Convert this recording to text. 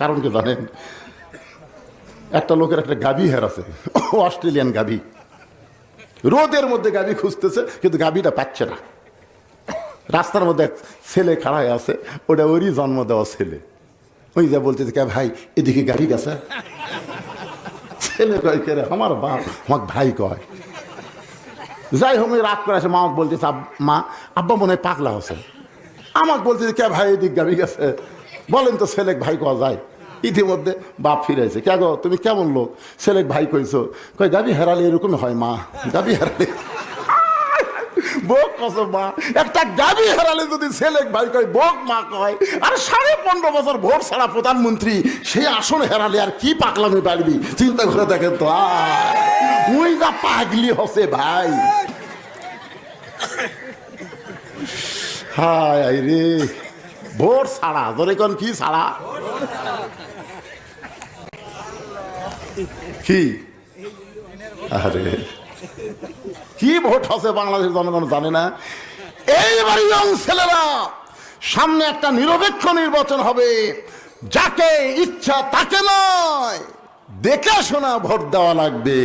কারণ কি জানেন? একটা লোকের একটা গাভী হেরাছে, অস্ট্রেলিয়ান গাভী। রোদের মধ্যে গাভী খুঁজতেছে, কিন্তু গাভীটা পাচ্ছে না। রাস্তার মধ্যে এক ছেলে খাড়ায় আছে, ওটা ওরই জন্ম দেওয়া ছেলে। ওই যা বলতেছে, কে ভাই এদিকে গাড়ি গেছে? ছেলে কয়, কে রে? আমার বাপ, আমার ভাই কয়। যাই হোক রাগ করে আসে, মা বলতেছে, মা আব্বা মনে হয় পাগলা আছে। আমাকে বলতেছে, কে ভাই এদিক গাভী গেছে? বলেন তো ছেলে ভাই কয়া যায়? ইতিমধ্যে বাপ ফিরেছে। কে গো তুমি কেমন লোক? ছেলে ভাই কইছো? কয় গাভী হারালে এরকমই হয় মা, গাভী হারালে। বোক কসম মা, একটা গাভী হারালে যদি ছেলে ভাই কয় বোক মা কয়, আর 15.5 বছর ভোট ছাড়া প্রধানমন্ত্রী, সেই আসন হারালে আর কি পাগলামি পারবি? চিন্তা করে দেখেন তো। ওই যা পাগলি হসে ভাই। হায় রে, ভোট ছাড়া ধরে কোন কি ছাড়া কি? আরে কি ভোট হচ্ছে বাংলাদেশের জনগণ জানে না। এইবার ইয়ং ছেলেরা, সামনে একটা নিরপেক্ষ নির্বাচন হবে, যাকে ইচ্ছা তাকে নয়, দেখে শোনা ভোট দেওয়া লাগবে।